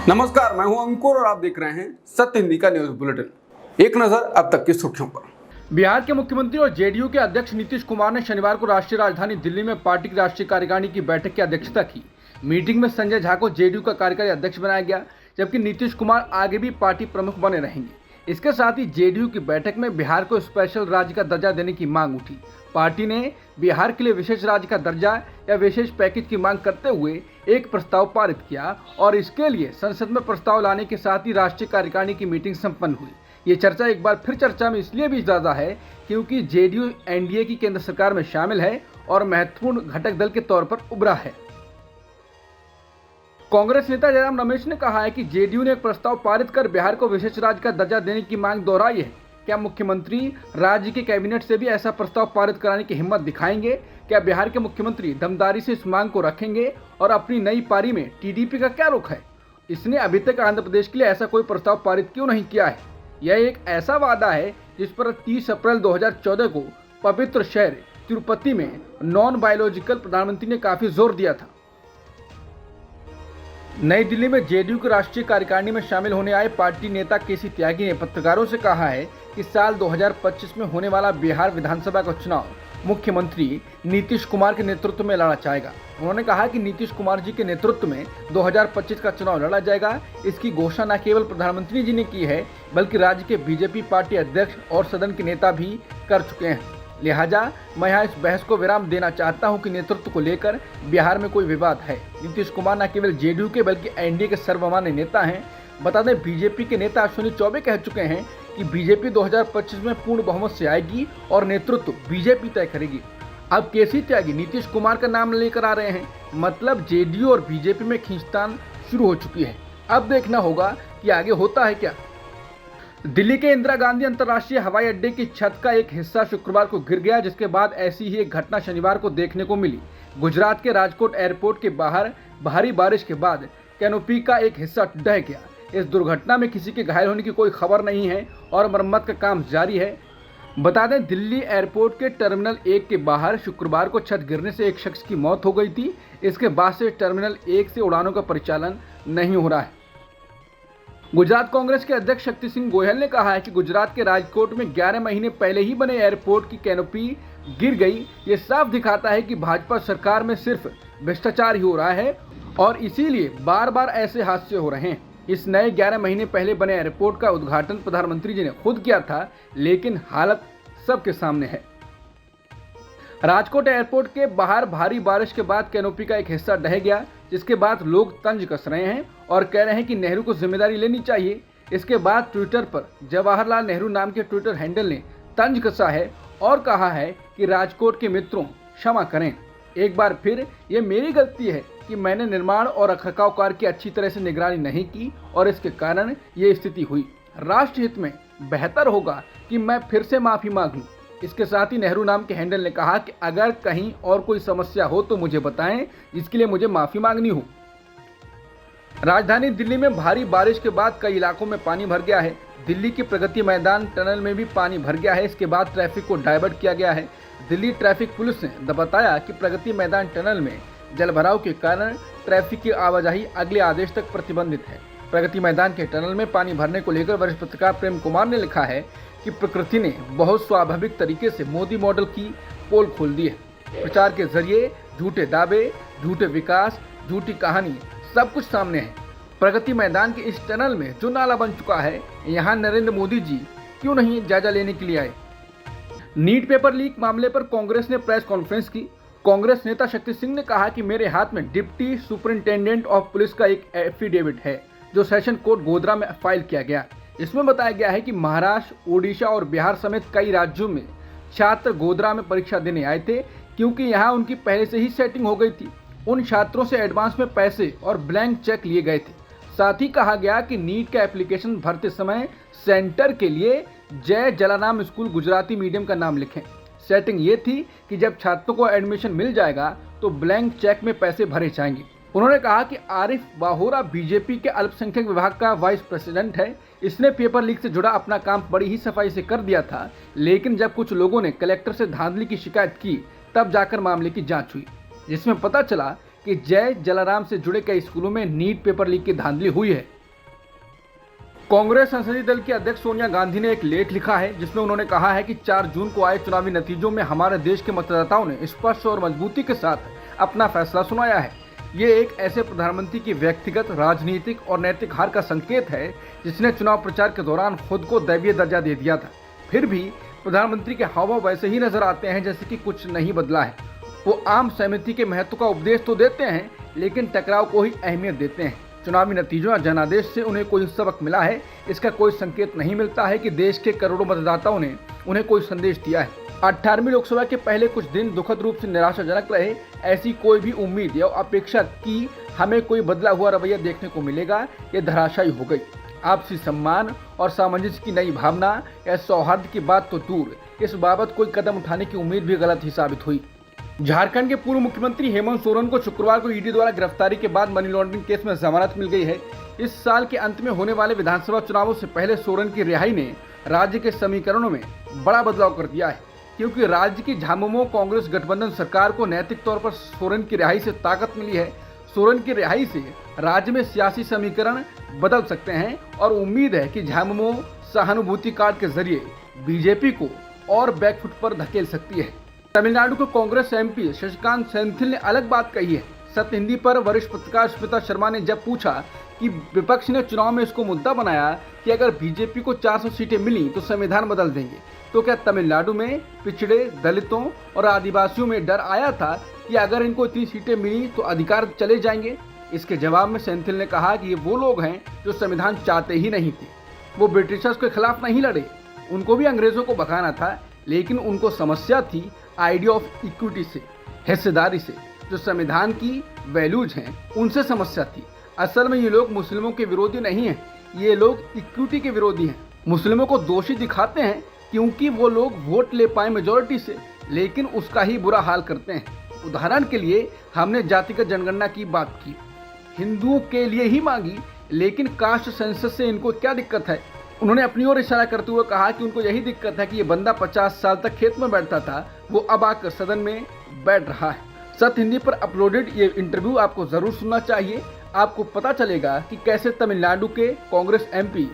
नमस्कार, मैं हूं अंकुर और आप देख रहे हैं सत्य हिंदी का न्यूज बुलेटिन। एक नजर अब तक की सुर्खियों पर। बिहार के मुख्यमंत्री और जेडीयू के अध्यक्ष नीतीश कुमार ने शनिवार को राष्ट्रीय राजधानी दिल्ली में पार्टी की राष्ट्रीय कार्यकारिणी की बैठक की अध्यक्षता की। मीटिंग में संजय झा को जेडीयू का कार्यकारी अध्यक्ष बनाया गया, जबकि नीतीश कुमार आगे भी पार्टी प्रमुख बने रहेंगे। इसके साथ ही जेडीयू की बैठक में बिहार को स्पेशल राज्य का दर्जा देने की मांग उठी। पार्टी ने बिहार के लिए विशेष राज्य का दर्जा या विशेष पैकेज की मांग करते हुए एक प्रस्ताव पारित किया और इसके लिए संसद में प्रस्ताव लाने के साथ ही राष्ट्रीय कार्यकारिणी की मीटिंग संपन्न हुई। ये चर्चा एक बार फिर चर्चा में इसलिए भी ज्यादा है क्योंकि जेडीयू एनडीए की केंद्र सरकार में शामिल है और महत्वपूर्ण घटक दल के तौर पर उभरा है। कांग्रेस नेता जयराम रमेश ने कहा है कि जेडीयू ने एक प्रस्ताव पारित कर बिहार को विशेष राज्य का दर्जा देने की मांग दोहराई है। क्या मुख्यमंत्री राज्य के कैबिनेट से भी ऐसा प्रस्ताव पारित कराने की हिम्मत दिखाएंगे? क्या बिहार के मुख्यमंत्री दमदारी से इस मांग को रखेंगे और अपनी नई पारी में टीडीपी का क्या रुख है? इसने अभी तक आंध्र प्रदेश के लिए ऐसा कोई प्रस्ताव पारित क्यों नहीं किया है? यह एक ऐसा वादा है जिस पर 30 अप्रैल 2014 को पवित्र शहर तिरुपति में नॉन बायोलॉजिकल प्रधानमंत्री ने काफी जोर दिया था। नई दिल्ली में जेडीयू की राष्ट्रीय कार्यकारिणी में शामिल होने आए पार्टी नेता केसी त्यागी ने पत्रकारों से कहा है कि साल 2025 में होने वाला बिहार विधानसभा का चुनाव मुख्यमंत्री नीतीश कुमार के नेतृत्व में लड़ा जाएगा। उन्होंने कहा कि नीतीश कुमार जी के नेतृत्व में 2025 का चुनाव लड़ा जाएगा। इसकी घोषणा न केवल प्रधानमंत्री जी ने की है बल्कि राज्य के बीजेपी पार्टी अध्यक्ष और सदन के नेता भी कर चुके हैं। लिहाजा मैं यहाँ इस बहस को विराम देना चाहता हूँ कि नेतृत्व को लेकर बिहार में कोई विवाद है। नीतीश कुमार न केवल जेडीयू के बल्कि एनडीए के सर्वमान्य नेता हैं। बता दें, बीजेपी के नेता अश्विनी चौबे कह चुके हैं कि बीजेपी 2025 में पूर्ण बहुमत से आएगी और नेतृत्व बीजेपी तय करेगी। अब केसी त्यागी नीतीश कुमार का नाम लेकर आ रहे हैं, मतलब जेडीयू और बीजेपी में खींचतान शुरू हो चुकी है। अब देखना होगा कि आगे होता है क्या। दिल्ली के इंदिरा गांधी अंतर्राष्ट्रीय हवाई अड्डे की छत का एक हिस्सा शुक्रवार को गिर गया, जिसके बाद ऐसी ही एक घटना शनिवार को देखने को मिली। गुजरात के राजकोट एयरपोर्ट के बाहर भारी बारिश के बाद कैनोपी का एक हिस्सा ढह गया। इस दुर्घटना में किसी के घायल होने की कोई खबर नहीं है और मरम्मत का काम जारी है। बता दें, दिल्ली एयरपोर्ट के टर्मिनल 1 के बाहर शुक्रवार को छत गिरने से एक शख्स की मौत हो गई थी। इसके बाद से टर्मिनल 1 से उड़ानों का परिचालन नहीं हो रहा है। गुजरात कांग्रेस के अध्यक्ष शक्ति सिंह गोयल ने कहा है कि गुजरात के राजकोट में 11 महीने पहले ही बने एयरपोर्ट की कैनोपी गिर गई। ये साफ दिखाता है कि भाजपा सरकार में सिर्फ भ्रष्टाचार ही हो रहा है और इसीलिए बार बार ऐसे हादसे हो रहे हैं। इस नए 11 महीने पहले बने एयरपोर्ट का उद्घाटन प्रधानमंत्री जी ने खुद किया था, लेकिन हालत सबके सामने है। राजकोट एयरपोर्ट के बाहर भारी बारिश के बाद कैनोपी का एक हिस्सा ढह गया, जिसके बाद लोग तंज कस रहे हैं और कह रहे हैं कि नेहरू को जिम्मेदारी लेनी चाहिए। इसके बाद ट्विटर पर जवाहरलाल नेहरू नाम के ट्विटर हैंडल ने तंज कसा है और कहा है कि राजकोट के मित्रों क्षमा करें, एक बार फिर ये मेरी गलती है कि मैंने निर्माण और रखरखाव कार्य की अच्छी तरह से निगरानी नहीं की और इसके कारण ये स्थिति हुई। राष्ट्र हित में बेहतर होगा कि मैं फिर से माफी मांग लूं। इसके साथ ही नेहरू नाम के हैंडल ने कहा कि अगर कहीं और कोई समस्या हो तो मुझे बताएं, जिसके लिए मुझे माफी मांगनी हो। राजधानी दिल्ली में भारी बारिश के बाद कई इलाकों में पानी भर गया है। दिल्ली के प्रगति मैदान टनल में भी पानी भर गया है। इसके बाद ट्रैफिक को डाइवर्ट किया गया है। दिल्ली ट्रैफिक पुलिस ने बताया कि प्रगति मैदान टनल में जलभराव के कारण ट्रैफिक की आवाजाही अगले आदेश तक प्रतिबंधित है। प्रगति मैदान के टनल में पानी भरने को लेकर वरिष्ठ पत्रकार प्रेम कुमार ने लिखा है कि प्रकृति ने बहुत स्वाभाविक तरीके से मोदी मॉडल की पोल खोल दी है। प्रचार के जरिए झूठे दावे, झूठे विकास, झूठी कहानी सब कुछ सामने है। प्रगति मैदान के इस टनल में जो नाला बन चुका है, यहाँ नरेंद्र मोदी जी क्यों नहीं जायजा लेने के लिए आए। नीट पेपर लीक मामले पर कांग्रेस ने प्रेस कॉन्फ्रेंस की। कांग्रेस नेता शक्ति सिंह ने कहा कि मेरे हाथ में डिप्टी सुपरिंटेंडेंट ऑफ पुलिस का एक एफिडेविट है जो सेशन कोर्ट गोधरा में फाइल किया गया। इसमें बताया गया है कि महाराष्ट्र, ओडिशा और बिहार समेत कई राज्यों में छात्र गोधरा में परीक्षा देने आए थे, क्योंकि यहाँ उनकी पहले से ही सेटिंग हो गई थी। उन छात्रों से एडवांस में पैसे और ब्लैंक चेक लिए गए थे। साथ ही कहा गया कि नीट का एप्लीकेशन भरते समय सेंटर के लिए जय जलाराम स्कूल गुजराती मीडियम का नाम लिखें। सेटिंग ये थी कि जब छात्रों को एडमिशन मिल जाएगा तो ब्लैंक चेक में पैसे भरे जाएंगे। उन्होंने कहा कि आरिफ वाहोरा बीजेपी के अल्पसंख्यक विभाग का वाइस प्रेसिडेंट है। इसने पेपर लीक से जुड़ा अपना काम बड़ी ही सफाई से कर दिया था, लेकिन जब कुछ लोगों ने कलेक्टर से धांधली की शिकायत की तब जाकर मामले की जांच हुई, जिसमें पता चला कि जय जलाराम से जुड़े कई स्कूलों में नीट पेपर लीक की धांधली हुई है। कांग्रेस संसदीय दल की अध्यक्ष सोनिया गांधी ने एक लेख लिखा है जिसमें उन्होंने कहा है कि 4 जून को आए चुनावी नतीजों में हमारे देश के मतदाताओं ने स्पष्ट और मजबूती के साथ अपना फैसला सुनाया है। ये एक ऐसे प्रधानमंत्री की व्यक्तिगत, राजनीतिक और नैतिक हार का संकेत है जिसने चुनाव प्रचार के दौरान खुद को दैवीय दर्जा दे दिया था। फिर भी प्रधानमंत्री के हावभाव वैसे ही नजर आते हैं जैसे कि कुछ नहीं बदला है। वो आम सहमति के महत्व का उपदेश तो देते हैं लेकिन टकराव को ही अहमियत देते हैं। चुनावी नतीजों या जनादेश से उन्हें कोई सबक मिला है, इसका कोई संकेत नहीं मिलता है कि देश के करोड़ों मतदाताओं ने उन्हें कोई संदेश दिया है। 18वीं लोकसभा के पहले कुछ दिन दुखद रूप से निराशाजनक रहे। ऐसी कोई भी उम्मीद या अपेक्षा कि हमें कोई बदला हुआ रवैया देखने को मिलेगा, ये धराशायी हो गई। आपसी सम्मान और सामंजस्य की नई भावना या सौहार्द की बात तो दूर, इस बाबत कोई कदम उठाने की उम्मीद भी गलत ही साबित हुई। झारखंड के पूर्व मुख्यमंत्री हेमंत सोरेन को शुक्रवार को ईडी द्वारा गिरफ्तारी के बाद मनी लॉन्ड्रिंग केस में जमानत मिल गई है। इस साल के अंत में होने वाले विधानसभा चुनावों से पहले सोरेन की रिहाई ने राज्य के समीकरणों में बड़ा बदलाव कर दिया है, क्योंकि राज्य की झामुमो कांग्रेस गठबंधन सरकार को नैतिक तौर पर सोरेन की रिहाई से ताकत मिली है। सोरेन की रिहाई से राज्य में सियासी समीकरण बदल सकते हैं और उम्मीद है कि झामुमो सहानुभूति कार्ड के जरिए बीजेपी को और बैकफुट पर धकेल सकती है। तमिलनाडु के कांग्रेस एमपी शशिकांत सेंथिल ने अलग बात कही है। सत्य हिंदी पर वरिष्ठ पत्रकार स्मिता शर्मा ने जब पूछा कि विपक्ष ने चुनाव में इसको मुद्दा बनाया कि अगर बीजेपी को 400 सीटें मिली तो संविधान बदल देंगे, तो क्या तमिलनाडु में पिछड़े, दलितों और आदिवासियों में डर आया था कि अगर इनको इतनी सीटें मिली तो अधिकार चले जाएंगे? इसके जवाब में सेंथिल ने कहा कि ये वो लोग हैं जो संविधान चाहते ही नहीं थे। वो ब्रिटिशर्स के खिलाफ नहीं लड़े, उनको भी अंग्रेजों को भगाना था, लेकिन उनको समस्या थी आइडिया ऑफ इक्विटी से, हिस्सेदारी से, जो संविधान की वैल्यूज हैं उनसे समस्या थी। असल में ये लोग मुस्लिमों के विरोधी नहीं हैं, ये लोग इक्विटी के विरोधी हैं। मुस्लिमों को दोषी दिखाते हैं क्योंकि वो लोग वोट ले पाए मेजोरिटी से, लेकिन उसका ही बुरा हाल करते हैं। उदाहरण के लिए हमने जातिगत जनगणना की बात की, हिंदुओं के लिए ही मांगी, लेकिन कास्ट सेंसस से इनको क्या दिक्कत है? उन्होंने अपनी ओर इशारा करते हुए कहा कि उनको यही दिक्कत है कि ये बंदा 50 साल तक खेत में बैठता था, वो अब आकर सदन में बैठ रहा है। सत्य हिंदी पर अपलोडेड ये इंटरव्यू आपको जरूर सुनना चाहिए। आपको पता चलेगा कि कैसे तमिलनाडु के कांग्रेस एमपी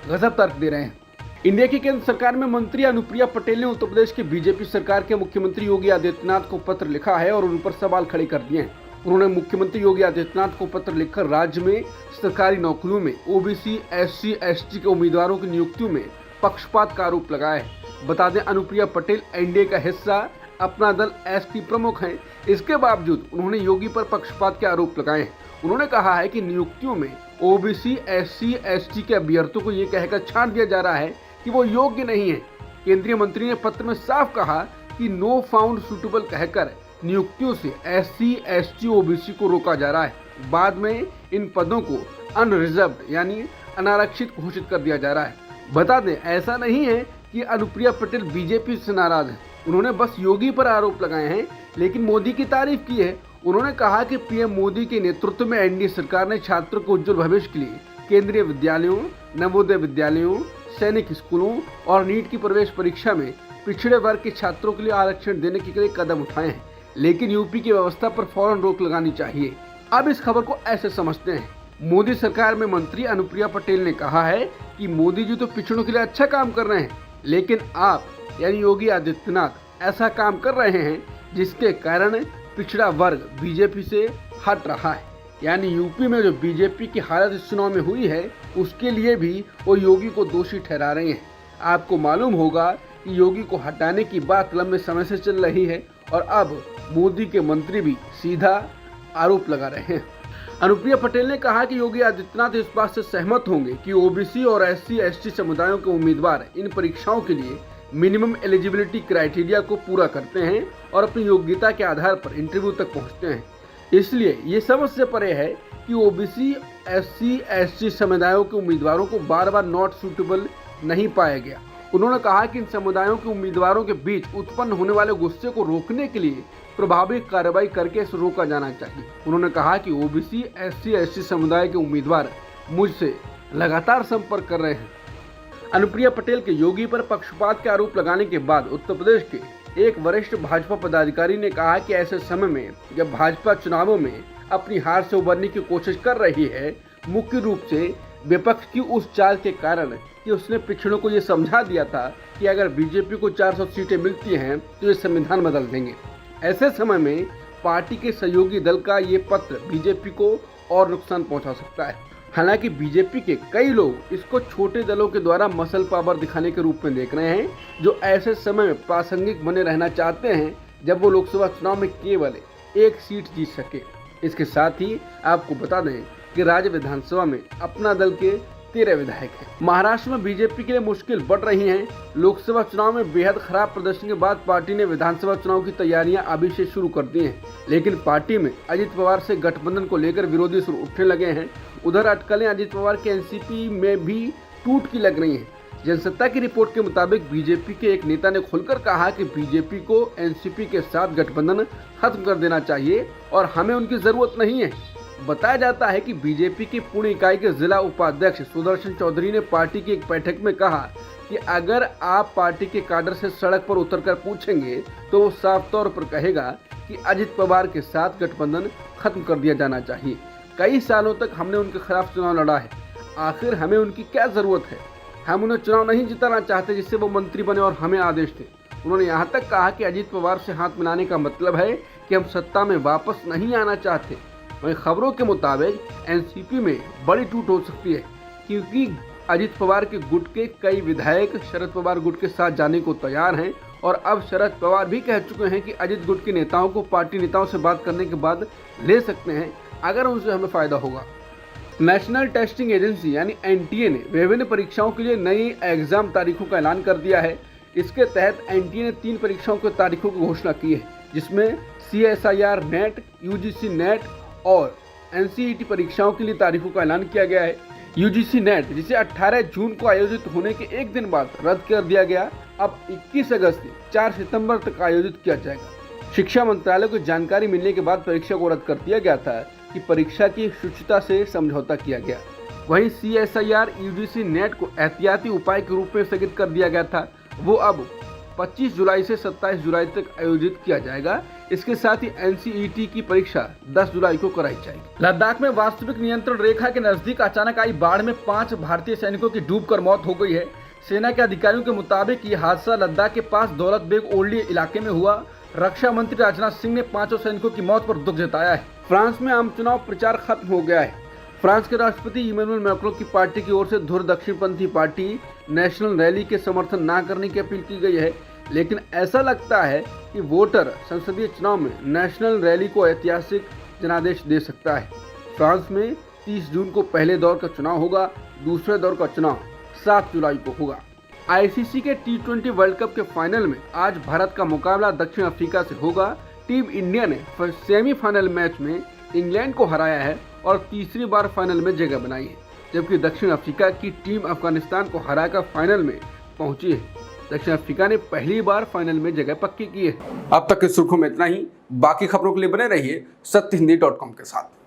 गजब तर्क दे रहे हैं। इंडिया की केंद्र सरकार में मंत्री अनुप्रिया पटेल ने उत्तर प्रदेश के बीजेपी सरकार के मुख्यमंत्री योगी आदित्यनाथ को पत्र लिखा है और उन पर सवाल खड़े कर दिए हैं। उन्होंने मुख्यमंत्री योगी आदित्यनाथ को पत्र लिखकर राज्य में सरकारी नौकरियों में ओबीसी, एससी, एसटी के उम्मीदवारों की नियुक्तियों में पक्षपात का आरोप लगाया है। बता दें, अनुप्रिया पटेल एनडीए का हिस्सा अपना दल एसपी प्रमुख हैं। इसके बावजूद उन्होंने योगी पर पक्षपात के आरोप लगाए हैं। उन्होंने कहा है कि नियुक्तियों में ओबीसी, एससी, एसटी के अभ्यर्थियों को ये कहकर छांट दिया जा रहा है कि वो योग्य नहीं है। केंद्रीय मंत्री ने पत्र में साफ कहा कि नो फाउंड सुटेबल कहकर नियुक्तियों से एससी, एसटी, ओबीसी को रोका जा रहा है। बाद में इन पदों को अनरिजर्व्ड यानी अनारक्षित घोषित कर दिया जा रहा है। बता दें, ऐसा नहीं है कि अनुप्रिया पटेल बीजेपी से नाराज हैं। उन्होंने बस योगी पर आरोप लगाए हैं, लेकिन मोदी की तारीफ की है। उन्होंने कहा कि पीएम मोदी के नेतृत्व में एनडीए सरकार ने छात्रों को उज्जवल भविष्य के लिए केंद्रीय विद्यालयों, नवोदय विद्यालयों, सैनिक स्कूलों और नीट की प्रवेश परीक्षा में पिछड़े वर्ग के छात्रों के लिए आरक्षण देने के लिए कदम उठाए हैं, लेकिन यूपी की व्यवस्था पर फौरन रोक लगानी चाहिए। अब इस खबर को ऐसे समझते हैं, मोदी सरकार में मंत्री अनुप्रिया पटेल ने कहा है कि मोदी जी तो पिछड़ों के लिए अच्छा काम कर रहे हैं, लेकिन आप यानी योगी आदित्यनाथ ऐसा काम कर रहे हैं जिसके कारण पिछड़ा वर्ग बीजेपी से हट रहा है। यानी यूपी में जो बीजेपी की हालत इस चुनाव में हुई है, उसके लिए भी वो योगी को दोषी ठहरा रहे हैं। आपको मालूम होगा कि योगी को हटाने की बात लंबे समय से चल रही है और अब मोदी के मंत्री भी सीधा आरोप लगा रहे हैं। अनुप्रिया पटेल ने कहा कि योगी आदित्यनाथ इस बात से सहमत होंगे कि ओबीसी और एससी, एसटी समुदायों के उम्मीदवार इन परीक्षाओं के लिए मिनिमम एलिजिबिलिटी क्राइटेरिया को पूरा करते हैं और अपनी योग्यता के आधार पर इंटरव्यू तक पहुंचते हैं। इसलिए ये समझ से परे है कि ओबीसी, एससी, एसटी समुदायों के उम्मीदवारों को बार बार नॉट सूटेबल नहीं पाया गया। उन्होंने कहा कि इन समुदायों के उम्मीदवारों के बीच उत्पन्न होने वाले गुस्से को रोकने के लिए प्रभावी कार्रवाई करके इसे रोका जाना चाहिए। उन्होंने कहा कि ओबीसी, एससी, एसटी समुदाय के उम्मीदवार मुझसे लगातार संपर्क कर रहे हैं। अनुप्रिया पटेल के योगी पर पक्षपात के आरोप लगाने के बाद उत्तर प्रदेश के एक वरिष्ठ भाजपा पदाधिकारी ने कहा कि ऐसे समय में जब भाजपा चुनावों में अपनी हार से उबरने की कोशिश कर रही है, मुख्य रूप से विपक्ष की उस चाल के कारण कि उसने पिछड़ों को ये समझा दिया था कि अगर बीजेपी को 400 सीटें मिलती हैं तो ये संविधान बदल देंगे। ऐसे समय में पार्टी के सहयोगी दल का ये पत्र बीजेपी को और नुकसान पहुंचा सकता है। हालांकि बीजेपी के कई लोग इसको छोटे दलों के द्वारा मसल पावर दिखाने के रूप में देख रहे हैं, जो ऐसे समय में प्रासंगिक बने रहना चाहते हैं जब वो लोकसभा चुनाव में केवल एक सीट जीत सके। इसके साथ ही आपको बता दें कि राज्य विधानसभा में अपना दल के 13 विधायक हैं। महाराष्ट्र में बीजेपी के लिए मुश्किल बढ़ रही है। लोकसभा चुनाव में बेहद खराब प्रदर्शन के बाद पार्टी ने विधानसभा चुनाव की तैयारियां अभी से शुरू कर दी हैं, लेकिन पार्टी में अजित पवार से गठबंधन को लेकर विरोधी सुर उठने लगे हैं। उधर अटकलें अजित पवार के एनसीपी में भी टूट की लग रही है। जनसत्ता की रिपोर्ट के मुताबिक बीजेपी के एक नेता ने खुलकर कहा कि बीजेपी को एनसीपी के साथ गठबंधन खत्म कर देना चाहिए और हमें उनकी जरूरत नहीं है। बताया जाता है कि बीजेपी की पुणे इकाई के जिला उपाध्यक्ष सुदर्शन चौधरी ने पार्टी की एक बैठक में कहा कि अगर आप पार्टी के काडर से सड़क पर उतरकर पूछेंगे तो वो साफ तौर पर कहेगा कि अजित पवार के साथ गठबंधन खत्म कर दिया जाना चाहिए। कई सालों तक हमने उनके खिलाफ चुनाव लड़ा है, आखिर हमें उनकी क्या जरूरत है? हम उन्हें चुनाव नहीं जिताना चाहते जिससे वो मंत्री बने और हमें आदेश दें। उन्होंने यहाँ तक कहा कि अजित पवार से हाथ मिलाने का मतलब है कि हम सत्ता में वापस नहीं आना चाहते। वहीं खबरों के मुताबिक एनसीपी में बड़ी टूट हो सकती है, क्योंकि अजित पवार के गुट के कई विधायक शरद पवार गुट के साथ जाने को तैयार हैं और अब शरद पवार भी कह चुके हैं कि अजित गुट के नेताओं को पार्टी नेताओं से बात करने के बाद ले सकते हैं अगर उनसे हमें फायदा होगा। नेशनल टेस्टिंग एजेंसी यानी एनटीए ने विभिन्न परीक्षाओं के लिए नई एग्जाम तारीखों का ऐलान कर दिया है। इसके तहत एनटीए ने 3 परीक्षाओं की तारीखों की घोषणा की है, जिसमें CSIR नेट, UGC नेट और NCET परीक्षाओं के लिए तारीखों का ऐलान किया गया है। UGC नेट, जिसे 18 जून को आयोजित होने के एक दिन बाद रद्द कर दिया गया, अब 21 अगस्त से 4 सितंबर तक आयोजित किया जाएगा। शिक्षा मंत्रालय को जानकारी मिलने के बाद परीक्षा को रद्द कर दिया गया था कि परीक्षा की शुचिता से समझौता किया गया। वहीं CSIR UGC नेट को एहतियाती उपाय के रूप में स्थगित कर दिया गया था, वो अब 25 जुलाई से 27 जुलाई तक आयोजित किया जाएगा। इसके साथ ही NCET की परीक्षा 10 जुलाई को कराई जाएगी। लद्दाख में वास्तविक नियंत्रण रेखा के नजदीक अचानक आई बाढ़ में 5 भारतीय सैनिकों की डूबकर मौत हो गई है। सेना के अधिकारियों के मुताबिक ये हादसा लद्दाख के पास दौलत बेग ओल्डी इलाके में हुआ। रक्षा मंत्री राजनाथ सिंह ने 5 सैनिकों की मौत पर दुख जताया है। फ्रांस में आम चुनाव प्रचार खत्म हो गया है। फ्रांस के राष्ट्रपति इमैनुअल मैक्रों की पार्टी की ओर से धुर दक्षिणपंथी पार्टी नेशनल रैली के समर्थन न करने की अपील की गई है, लेकिन ऐसा लगता है कि वोटर संसदीय चुनाव में नेशनल रैली को ऐतिहासिक जनादेश दे सकता है। फ्रांस में 30 जून को पहले दौर का चुनाव होगा, दूसरे दौर का चुनाव 7 जुलाई को होगा। ICC के T20 वर्ल्ड कप के फाइनल में आज भारत का मुकाबला दक्षिण अफ्रीका से होगा। टीम इंडिया ने सेमीफाइनल मैच में इंग्लैंड को हराया है और तीसरी बार फाइनल में जगह बनाई है, जबकि दक्षिण अफ्रीका की टीम अफगानिस्तान को हराकर फाइनल में पहुंची है। दक्षिण अफ्रीका ने पहली बार फाइनल में जगह पक्की की है। अब तक की सुर्खियों में इतना ही। बाकी खबरों के लिए बने रहिए सत्यहिंदी.com के साथ।